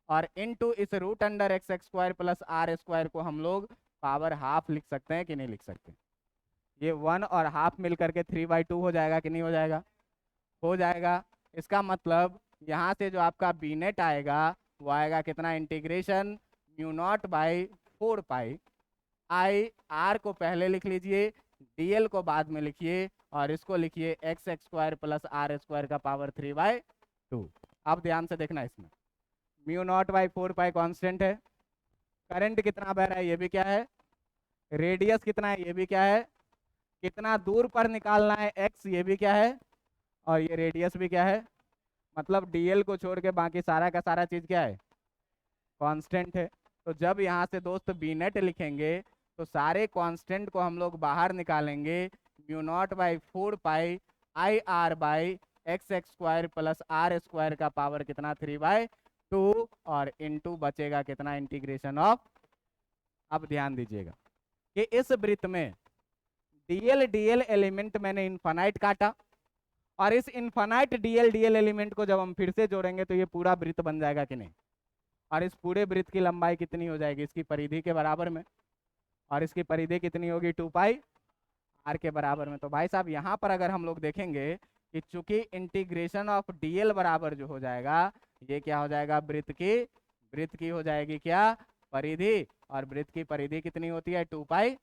और इनटू इस root under x x square plus R square को हम लोग पावर हाफ लिख सकते हैं कि नहीं लिख सकते। ये 1 और हाफ मिल करके 3/2 हो जाएगा कि नहीं हो जाएगा, हो जाएगा। इसका मतलब यहाँ से जो आपका बी नेट आएगा वो आएगा कितना, integration mu not by 4 pi I, R को पहले लिख लीजिए, डीएल को बाद में लिखिए, और इसको लिखिए x x square plus R square का पावर 3/2। अब ध्यान से देखना, इसमें mu not by 4 pi constant है, करंट कितना बह रहा है ये भी क्या है, रेडियस कितना है ये भी क्या है, कितना दूर पर निकालना है एक्स ये भी क्या है, और ये रेडियस भी क्या है। मतलब डीएल को छोड़ के बाकी सारा का सारा चीज क्या है, कांस्टेंट है। तो जब यहाँ से दोस्त बी नेट लिखेंगे तो सारे कांस्टेंट को हम लोग बाहर निकालेंगे, mu not by 4 pi I R by x x square plus R square का पावर कितना, 3/2, और इनटू बचेगा कितना, इंटीग्रेशन ऑफ। अब ध्यान दीजिएगा कि इस वृत्त में डीएल डीएल एलिमेंट मैंने इनफाइनाइट काटा, और इस इनफाइनाइट डीएल डीएल एलिमेंट को जब हम फिर से जोड़ेंगे तो ये पूरा वृत्त बन जाएगा कि नहीं। और इस पूरे वृत्त की लंबाई कितनी हो जाएगी, इसकी परिधि के बराबर में, और इसकी परिधि कितनी होगी, 2 पाई आर के बराबर में। तो भाई साहब यहाँ पर अगर हम लोग देखेंगे कि चूंकि इंटीग्रेशन ऑफ डीएल बराबर जो हो जाएगा, ये क्या हो जाएगा, वृत्त की हो जाएगी क्या, परिधि। और वृत्त की परिधि कितनी होती है, 2 पाई।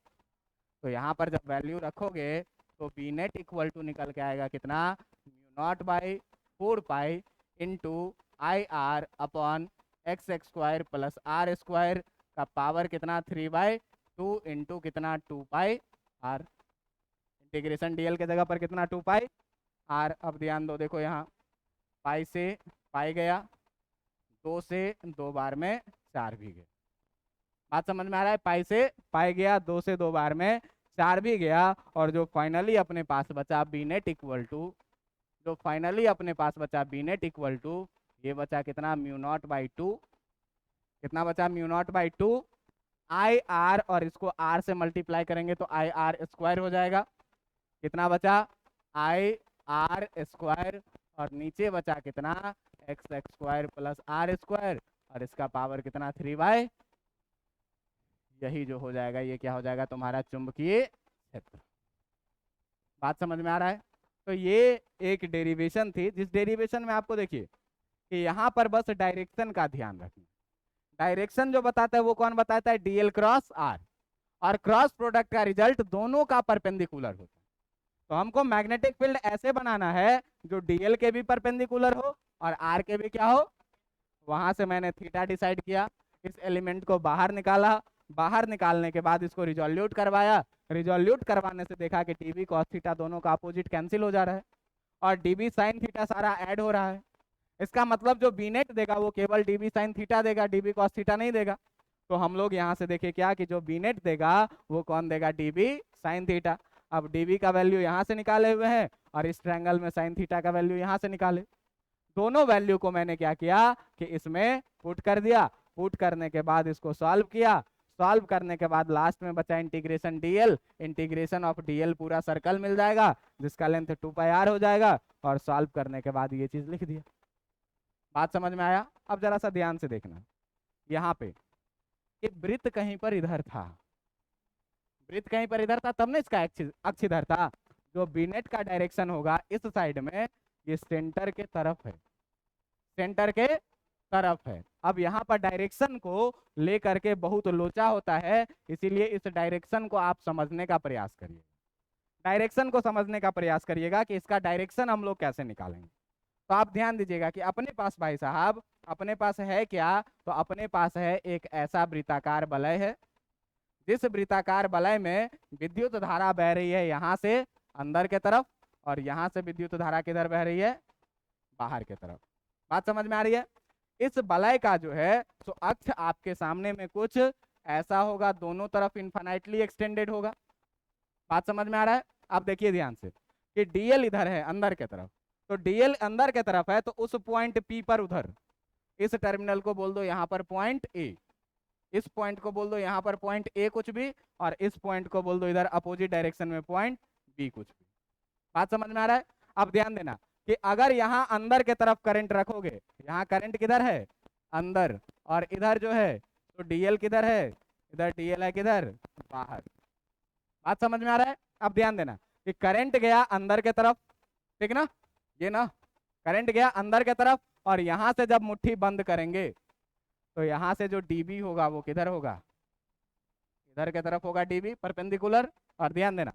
तो यहाँ पर जब वैल्यू रखोगे तो बी नेट इक्वल टू निकल के आएगा कितना, mu not by 4 pi into I R upon x x square plus R square का पावर कितना, 3/2 इंटू कितना, 2 पाई आर। इंटीग्रेशन डीएल के जगह पर कितना, 2 पाई आर। अब ध्यान दो, देखो यहाँ पाई से पाई गया, 2 से 2 बार में 4 भी गए। बात समझ में आ रहा है, पाई से पाई गया, 2 से 2 बार में 4 भी गया। और जो फाइनली अपने पास बचा बी नेट इक्वल टू, जो फाइनली अपने पास बचा बी नेट इक्वल टू, ये बचा कितना, म्यू नॉट बाई 2। कितना बचा, mu naught by 2 I R, और इसको आर से मल्टीप्लाई करेंगे तो आई आर स्क्वायर हो जाएगा। कितना बचा, आई आर स्क्वायर, और नीचे बचा कितना, x x square plus R square, और इसका पावर कितना 3y, यही जो हो जाएगा ये क्या हो जाएगा तुम्हारा चुंबकीय क्षेत्र। बात समझ में आ रहा है? तो ये एक डेरिवेशन थी, जिस डेरिवेशन में आपको देखिए कि यहाँ पर बस डायरेक्शन का ध्यान रखना। डायरेक्शन जो बताता है वो कौन बताता है, डीएल क्रॉस आर, और क्रॉस प्रोडक्ट का रिजल्ट दोनों का परपेंडिकुलर होता है। तो हमको मैग्नेटिक फील्ड ऐसे बनाना है जो डीएल के भी परपेंडिकुलर हो और आर के भी क्या हो। वहां से मैंने थीटा डिसाइड किया, इस एलिमेंट को बाहर निकाला, बाहर निकालने के बाद इसको रिजोल्यूट करवाया, रिजोल्यूट करवाने से देखा कि डीबी कॉस थीटा दोनों का अपोजिट कैंसिल हो जा रहा है और डीबी साइन थीटा सारा ऐड हो रहा है। इसका मतलब जो बी नेट देगा वो केवल डीबी साइन थीटा देगा, डीबी कॉस थीटा नहीं देगा। तो हम लोग यहाँ से देखें क्या कि जो बी नेट देगा वो कौन देगा, डीबी साइन थीटा। अब डीबी का वैल्यू यहाँ से निकाले हुए हैं और इस ट्रायंगल में साइन थीटा का वैल्यू यहाँ से निकाले। दोनों वैल्यू को मैंने क्या किया कि इसमें पुट कर दिया, पुट करने के बाद इसको सॉल्व किया, सॉल्व करने के बाद लास्ट में बचा integration DL, integration of DL पूरा सर्कल मिल जाएगा जिसका लेंथ 2πr हो जाएगा, और सॉल्व करने के बाद ये चीज लिख दिया। बात समझ में आया? अब जरा सा ध्यान से देखना, यहाँ पे एक वृत्त कहीं पर इधर था, वृत्त कहीं पर इधर था, तब ना इसका अक्ष इधर था। जो बीनेट का डायरेक्शन होगा इस साइड में, ये सेंटर के तरफ है, सेंटर के तरफ है। अब यहाँ पर डायरेक्शन को लेकर के बहुत लोचा होता है, इसीलिए इस डायरेक्शन को आप समझने का प्रयास करिए, डायरेक्शन को समझने का प्रयास करिएगा कि इसका डायरेक्शन हम लोग कैसे निकालेंगे। तो आप ध्यान दीजिएगा कि अपने पास भाई साहब, अपने पास है क्या, तो अपने पास है एक ऐसा वृत्ताकार वलय है, जिस वृत्ताकार वलय में विद्युत धारा बह रही है यहाँ से अंदर के तरफ, और यहाँ से विद्युत धारा किधर बह रही है, बाहर के तरफ। बात समझ में आ रही है? इस वलय का जो है तो अक्ष आपके सामने में कुछ ऐसा होगा, दोनों तरफ इनफाइनाइटली एक्सटेंडेड होगा। बात समझ में आ रहा है? आप देखिए ध्यान से कि डीएल इधर है अंदर के तरफ, तो डीएल अंदर के तरफ है, तो उस पॉइंट पी पर उधर इस टर्मिनल को बोल दो यहाँ पर पॉइंट ए, इस पॉइंट को बोल दो यहाँ पर पॉइंट ए कुछ भी, और इस पॉइंट को बोल दो इधर अपोजिट डायरेक्शन में पॉइंट बी कुछ भी। बात समझ में आ रहा है? अब ध्यान देना कि अगर यहाँ अंदर के तरफ करंट रखोगे, यहाँ करंट किधर है, अंदर, और इधर जो है तो डीएल किधर है, इधर डीएल है किधर, बाहर। बात समझ में आ रहा है? अब ध्यान देना कि करंट गया अंदर के तरफ, ठीक ना, ये ना करंट गया अंदर के तरफ, और यहाँ से जब मुट्ठी बंद करेंगे तो यहाँ से जो डीबी होगा वो किधर होगा, इधर के तरफ होगा डीबी परपेंडिकुलर। और ध्यान देना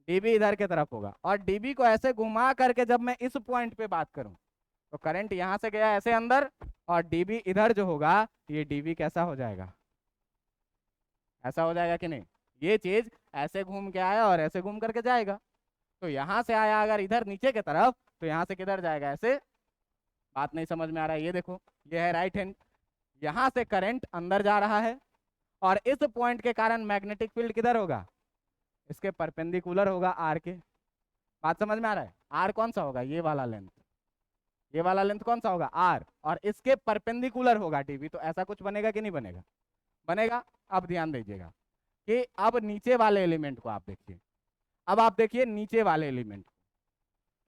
डीबी इधर के तरफ होगा, और डीबी को ऐसे घुमा करके जब मैं इस पॉइंट पे बात करूं तो करंट यहाँ से गया ऐसे अंदर, और डीबी इधर जो होगा ये डीबी कैसा हो जाएगा, ऐसा हो जाएगा कि नहीं। ये चीज ऐसे घूम के आया और ऐसे घूम करके जाएगा, तो यहाँ से आया अगर इधर नीचे के तरफ तो यहाँ से किधर जाएगा, ऐसे। बात नहीं समझ में आ रहा है? ये देखो ये है राइट हैंड, यहाँ से करंट अंदर जा रहा है, और इस पॉइंट के कारण मैग्नेटिक फील्ड किधर होगा, इसके परपेंडिकुलर होगा आर के। बात समझ में आ रहा है? आर कौन सा होगा, ये वाला लेंथ, ये वाला लेंथ कौन सा होगा, आर, और इसके परपेंडिकुलर होगा डीबी। तो ऐसा कुछ बनेगा कि नहीं बनेगा, बनेगा। अब ध्यान दीजिएगा कि अब नीचे वाले एलिमेंट को आप देखिए, अब आप देखिए नीचे वाले एलिमेंट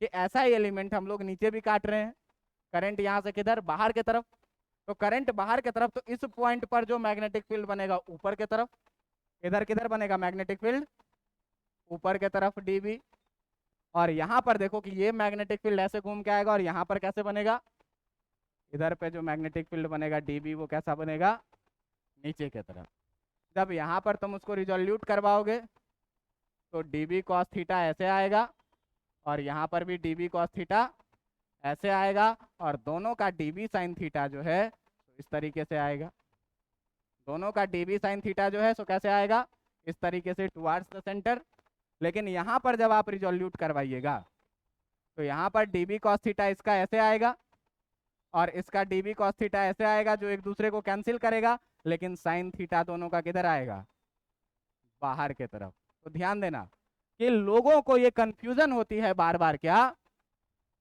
कि ऐसा ही एलिमेंट हम लोग नीचे भी काट रहे हैं, करंट यहाँ से किधर, बाहर के तरफ, तो करंट बाहर के तरफ, तो इस पॉइंट पर जो मैग्नेटिक फील्ड बनेगा ऊपर के तरफ, इधर किधर बनेगा मैग्नेटिक फील्ड, ऊपर के तरफ डीबी। और यहाँ पर देखो कि ये मैग्नेटिक फील्ड ऐसे घूम के आएगा, और यहाँ पर कैसे बनेगा, इधर पे जो मैग्नेटिक फील्ड बनेगा डीबी वो कैसा बनेगा, नीचे के तरफ। जब यहाँ पर तुम उसको रिजोल्यूट करवाओगे तो डीबी कॉस थीटा ऐसे आएगा, और यहाँ पर भी डीबी कॉस थीटा ऐसे आएगा, और दोनों का डीबी साइन थीटा जो है तो इस तरीके से आएगा, दोनों का डीबी साइन थीटा जो है सो कैसे आएगा, इस तरीके से टुवार्ड्स द सेंटर। लेकिन यहाँ पर जब आप रिजोल्यूट करवाइएगा तो यहाँ पर डीबी कॉस थीटा इसका ऐसे आएगा, और इसका डीबी कॉस थीटा ऐसे आएगा, जो एक दूसरे को कैंसिल करेगा, लेकिन साइन थीटा दोनों का किधर आएगा, बाहर के तरफ। तो ध्यान देना कि लोगों को ये कंफ्यूजन होती है बार बार, क्या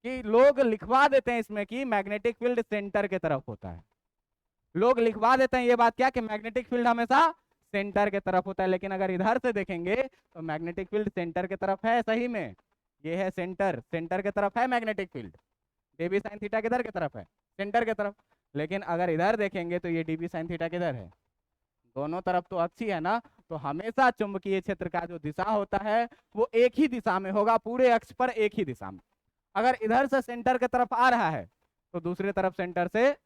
कि लोग लिखवा देते हैं इसमें कि मैग्नेटिक फील्ड सेंटर के तरफ होता है, लोग लिखवा देते हैं ये बात क्या कि मैग्नेटिक फील्ड हमेशा सेंटर के तरफ होता है। लेकिन अगर इधर से देखेंगे तो मैग्नेटिक फील्ड सेंटर के तरफ है, सही में ये है सेंटर, सेंटर के तरफ है magnetic field, dB sine theta किधर के तरफ है, सेंटर की तरफ। लेकिन अगर इधर देखेंगे तो ये डीबी साइन थीटा किधर है, दोनों तरफ तो अक्ष ही है ना, तो हमेशा चुंबकीय क्षेत्र का जो दिशा होता है वो एक ही दिशा में होगा, पूरे अक्ष पर एक ही दिशा में। अगर इधर से सेंटर की तरफ आ रहा है तो दूसरी तरफ सेंटर से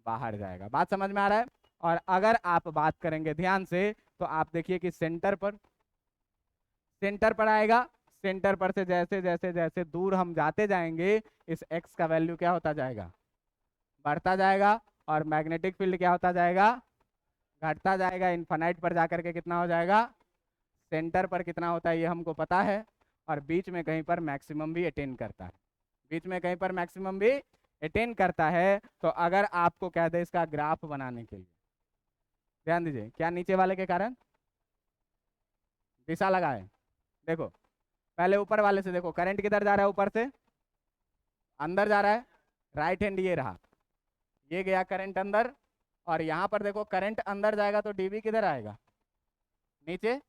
बाहर जाएगा। बात समझ में आ रहा है। और अगर आप बात करेंगे ध्यान से तो आप देखिए कि सेंटर पर आएगा, सेंटर पर से जैसे जैसे जैसे दूर हम जाते जाएंगे इस एक्स का वैल्यू क्या होता जाएगा, बढ़ता जाएगा। और मैग्नेटिक फील्ड क्या होता जाएगा, घटता जाएगा। इनफाइनाइट पर जाकर के कितना हो जाएगा, सेंटर पर कितना होता है ये हमको पता है, और बीच में कहीं पर मैक्सिमम भी अटेन करता है, बीच में कहीं पर मैक्सिमम भी अटेन करता है। तो अगर आपको कह दे इसका ग्राफ बनाने के लिए, ध्यान दीजिए क्या नीचे वाले के कारण दिशा लगाए। देखो पहले ऊपर वाले से देखो, करंट किधर जा रहा है, ऊपर से अंदर जा रहा है, राइट हैंड ये रहा, ये गया करंट अंदर। और यहाँ पर देखो करंट अंदर जाएगा तो डीबी किधर आएगा, नीचे।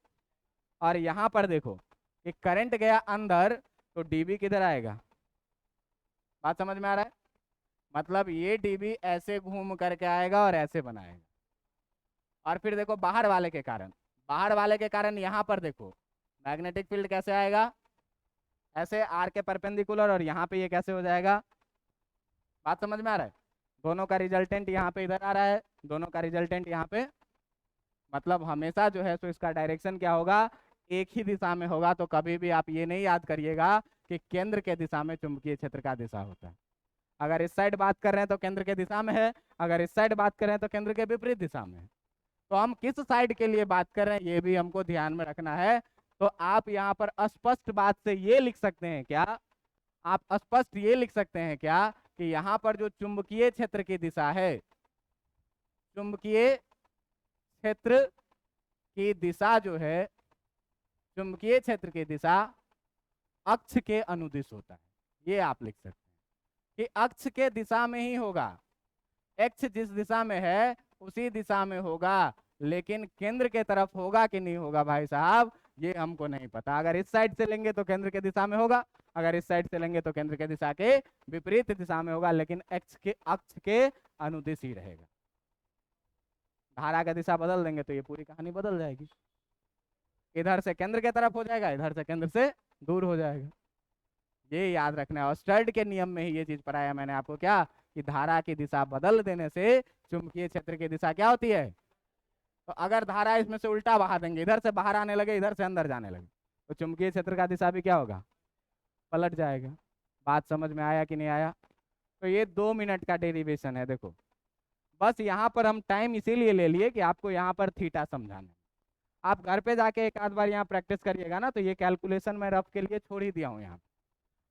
और यहाँ पर देखो कि करंट गया अंदर तो डीबी किधर आएगा। बात समझ में आ रहा है। मतलब ये डीबी ऐसे घूम करके आएगा और ऐसे बनाएगा। और फिर देखो बाहर वाले के कारण यहाँ पर देखो मैग्नेटिक फील्ड कैसे आएगा, ऐसे आर के परपेंडिकुलर, और यहाँ पे ये कैसे हो जाएगा। बात समझ में आ रहा है। दोनों का रिजल्टेंट यहाँ पे इधर आ रहा है, दोनों का रिजल्टेंट यहाँ पे, मतलब हमेशा जो है तो इसका डायरेक्शन क्या होगा, एक ही दिशा में होगा। तो कभी भी आप ये नहीं याद करिएगा कि केंद्र के दिशा में चुंबकीय क्षेत्र का दिशा होता है। अगर इस साइड बात कर रहे हैं तो केंद्र के दिशा में है, अगर इस साइड बात कर रहे हैं तो केंद्र के विपरीत दिशा में है। तो हम किस साइड के लिए बात कर रहे हैं ये भी हमको ध्यान में रखना है। तो आप यहाँ पर स्पष्ट बात से ये लिख सकते हैं क्या, आप स्पष्ट ये लिख सकते हैं क्या कि यहाँ पर जो चुंबकीय क्षेत्र की दिशा है, चुंबकीय क्षेत्र की दिशा जो है, चुंबकीय क्षेत्र की दिशा अक्ष के अनुदिश होता है। ये आप लिख सकते हैं कि अक्ष के दिशा में ही होगा, एक्स जिस दिशा में है उसी दिशा में होगा। लेकिन केंद्र के तरफ होगा कि नहीं होगा भाई साहब, ये हमको नहीं पता। अगर इस साइड से लेंगे तो केंद्र के दिशा में होगा, अगर इस साइड से लेंगे तो केंद्र के दिशा के विपरीत दिशा में होगा, लेकिन एक्स के अक्ष के अनुदिश ही रहेगा। धारा का दिशा बदल देंगे तो ये पूरी कहानी बदल जाएगी, इधर से केंद्र के तरफ हो जाएगा, इधर से केंद्र से दूर हो जाएगा। ये याद रखना है। और स्टर्ड के नियम में ही ये चीज पढ़ाया मैंने आपको, क्या कि धारा की दिशा बदल देने से चुंबकीय क्षेत्र की दिशा क्या होती है। तो अगर धारा इसमें से उल्टा बहा देंगे, इधर से बाहर आने लगे, इधर से अंदर जाने लगे, तो चुंबकीय क्षेत्र का दिशा भी क्या होगा, पलट जाएगा। बात समझ में आया कि नहीं आया। तो ये 2 मिनट का डेरिवेशन है। देखो बस यहाँ पर हम टाइम इसीलिए ले लिए कि आपको यहाँ पर थीटा समझाना है। आप घर पे जाके एक आध बार यहाँ प्रैक्टिस करिएगा ना, तो ये कैलकुलेशन मैं रफ के लिए छोड़ ही दिया हूँ यहाँ।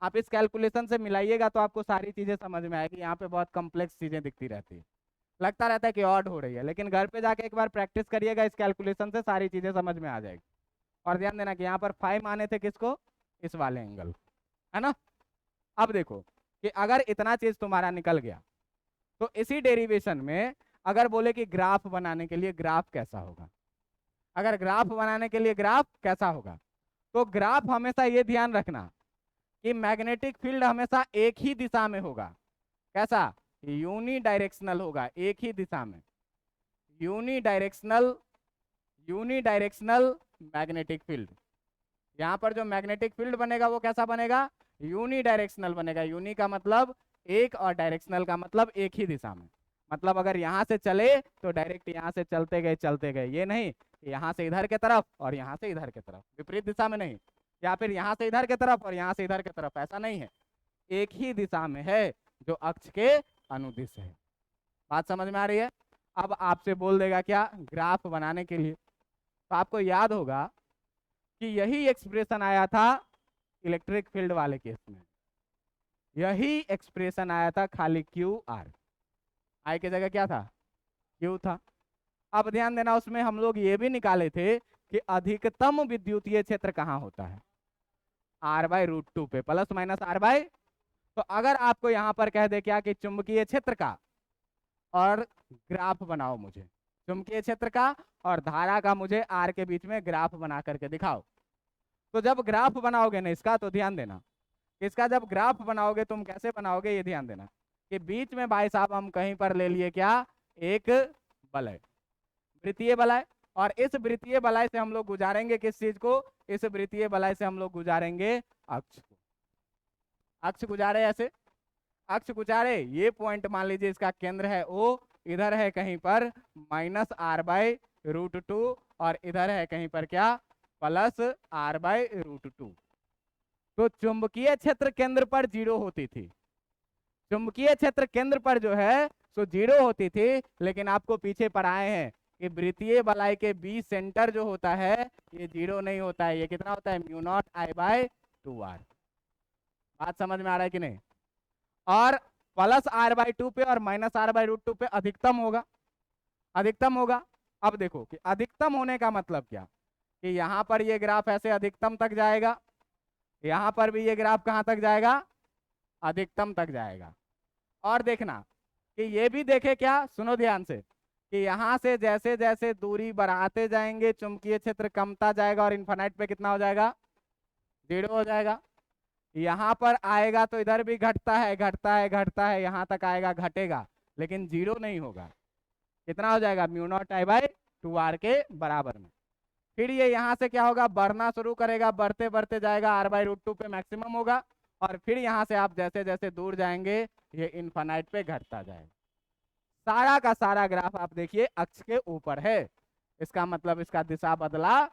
आप इस कैलकुलेशन से मिलाइएगा तो आपको सारी चीजें समझ में आएगी। यहाँ पे बहुत कॉम्प्लेक्स चीजें दिखती रहती है, लगता रहता है कि ऑड हो रही है, लेकिन घर पे जाके एक बार प्रैक्टिस करिएगा इस कैलकुलेशन से, सारी चीजें समझ में आ जाएगी। और ध्यान देना कि यहाँ पर 5 माने थे किसको, इस वाले एंगल, है ना। अब देखो कि अगर इतना चीज तुम्हारा निकल गया तो इसी डेरिवेशन में अगर बोले कि ग्राफ बनाने के लिए ग्राफ कैसा होगा, अगर ग्राफ बनाने के लिए ग्राफ कैसा होगा, तो ग्राफ हमेशा ये ध्यान रखना कि मैग्नेटिक फील्ड हमेशा एक ही दिशा में होगा। कैसा, यूनी डायरेक्शनल होगा, एक ही दिशा में, यूनी डायरेक्शनल मैग्नेटिक फील्ड। यहाँ पर जो मैग्नेटिक फील्ड बनेगा वो कैसा बनेगा, यूनी डायरेक्शनल बनेगा। यूनी का मतलब एक, और डायरेक्शनल का मतलब एक ही दिशा में। मतलब अगर यहाँ से चले तो डायरेक्ट यहाँ से चलते गए, ये नहीं यहाँ से इधर के तरफ और यहाँ से इधर के तरफ, विपरीत दिशा में नहीं, या फिर यहाँ से इधर के तरफ और यहाँ से इधर के तरफ, ऐसा नहीं है, एक ही दिशा में है जो अक्ष के अनुदिश है। बात समझ में आ रही है। अब आपसे बोल देगा क्या, ग्राफ बनाने के लिए, तो आपको याद होगा कि यही एक्सप्रेशन आया था इलेक्ट्रिक फील्ड वाले केस में, यही एक्सप्रेशन आया था, खाली क्यू आर, आई की जगह क्या था, क्यू था। अब ध्यान देना, उसमें हम लोग ये भी निकाले थे कि अधिकतम विद्युतीय क्षेत्र कहाँ होता है, R/√2 पे, प्लस माइनस R/। तो अगर आपको यहाँ पर कह दे क्या कि चुंबकीय क्षेत्र का और ग्राफ बनाओ, मुझे चुंबकीय क्षेत्र का और धारा का मुझे R के बीच में ग्राफ बना करके दिखाओ, तो जब ग्राफ बनाओगे ना इसका, तो ध्यान देना इसका जब ग्राफ बनाओगे तुम कैसे बनाओगे, ये ध्यान देना कि बीच में भाई साहब हम कहीं पर ले लिए क्या, एक वलय, वृत्तीय वलय। और इस वृत्तीय वलय से हम लोग गुजारेंगे किस चीज को, इस वृत्तीय वलय से हम लोग गुजारेंगे अक्ष को। अक्ष गुजारे ऐसे, अक्ष गुजारे, ये पॉइंट मान लीजिए इसका केंद्र है O, इधर है कहीं पर -r/√2 और इधर है कहीं पर क्या, +r/√2। तो चुंबकीय क्षेत्र केंद्र पर 0 होती थी, चुंबकीय क्षेत्र केंद्र पर जो है सो 0 होती थी, लेकिन आपको पीछे पढ़ाए हैं कि वृत्तीय वलय के बी सेंटर जो होता है ये 0 नहीं होता है, ये कितना होता है, μ0I/2r। बात समझ में आ रहा है कि नहीं। और +r/2 पे और -r/√2 पे अधिकतम होगा, अधिकतम होगा। अब देखो कि अधिकतम होने का मतलब क्या, कि यहां पर ये ग्राफ ऐसे अधिकतम तक जाएगा, यहां पर भी ये ग्राफ कहां तक जाएगा, अधिकतम तक जाएगा। और देखना कि ये भी देखे क्या, सुनो ध्यान से, कि यहां से जैसे जैसे दूरी बढ़ाते जाएंगे चुंबकीय क्षेत्र कमता जाएगा और इन्फिनिट पे कितना हो जाएगा, 0 हो जाएगा। यहां पर आएगा तो इधर भी घटता है घटता है घटता है, यहां तक आएगा घटेगा, लेकिन 0 नहीं होगा। कितना हो जाएगा, μ0I/2r के बराबर में। फिर ये यहाँ से क्या होगा, बढ़ना शुरू करेगा, बढ़ते बढ़ते जाएगा, r/√2 पे मैक्सिमम होगा। और फिर यहाँ से आप जैसे जैसे दूर जाएंगे ये इन्फिनिट पे घटता जाएगा। सारा का सारा ग्राफ आप देखिए अक्ष के ऊपर है, इसका मतलब इसका दिशा बदला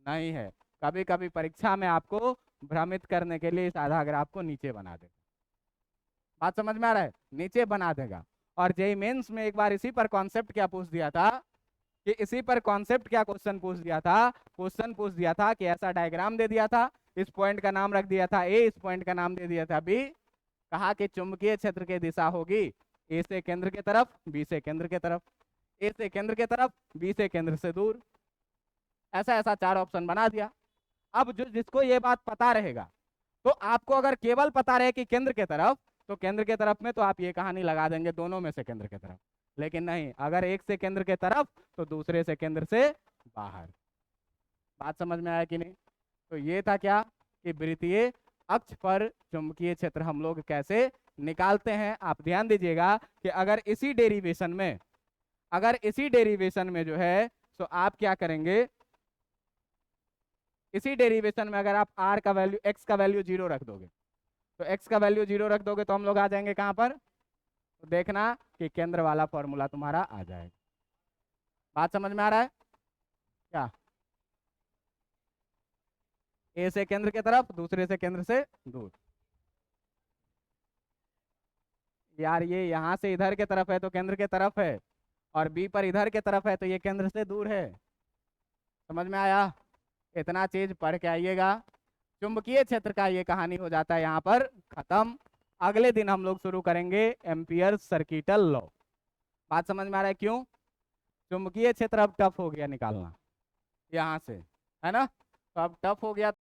नहीं है। कभी कभी परीक्षा में आपको भ्रमित करने के लिए इस आधा ग्राफ को नीचे बना देगा। बात समझ में आ रहा है, नीचे बना देगा। और जेईई मेंस में एक बार इसी पर कॉन्सेप्ट क्या पूछ दिया था, कि इसी पर कॉन्सेप्ट क्या क्वेश्चन पूछ दिया था, क्वेश्चन पूछ दिया था कि ऐसा डायग्राम दे दिया था, इस पॉइंट का नाम रख दिया था ए, इस पॉइंट का नाम दे दिया था बी, कहा कि चुंबकीय क्षेत्र की दिशा होगी ए से केंद्र की तरफ, बी से केंद्र की तरफ, ए से केंद्र की तरफ, बी से केंद्र से दूर। ऐसा ऐसा 4 ऑप्शन बना दिया। अब जो जिसको ये बात पता रहेगा, तो आपको अगर केवल पता रहे कि केंद्र की तरफ, तो केंद्र की तरफ में तो आप ये कहानी लगा देंगे दोनों में से केंद्र की तरफ। लेकिन नहीं, अगर एक से केंद्र की तरफ तो दूसरे से केंद्र से बाहर। बात समझ में आया कि नहीं। तो ये था क्या, कि वृत्तीय अक्ष पर चुंबकीय क्षेत्र हम लोग कैसे निकालते हैं। आप ध्यान दीजिएगा कि अगर इसी डेरिवेशन में, अगर इसी डेरिवेशन में जो है तो आप क्या करेंगे, इसी डेरिवेशन में अगर आप r का वैल्यू, x का वैल्यू 0 रख दोगे, तो x का वैल्यू 0 रख दोगे तो हम लोग आ जाएंगे कहां पर, तो देखना कि केंद्र वाला फॉर्मूला तुम्हारा आ जाएगा। बात समझ में आ रहा है क्या, ए से केंद्र की तरफ, दूसरे से केंद्र से दूर। यार ये यहां से इधर के तरफ है तो केंद्र के तरफ है, और बी पर इधर के तरफ है तो ये केंद्र से दूर है। समझ में आया, इतना चीज पढ़ के आइएगा। चुंबकीय क्षेत्र का ये कहानी हो जाता है यहाँ पर खत्म। अगले दिन हम लोग शुरू करेंगे एम्पियर सर्किटल लॉ। बात समझ में आ रहा है, क्यों, चुंबकीय क्षेत्र अब टफ हो गया निकालना यहाँ से, है ना, तो अब टफ हो गया।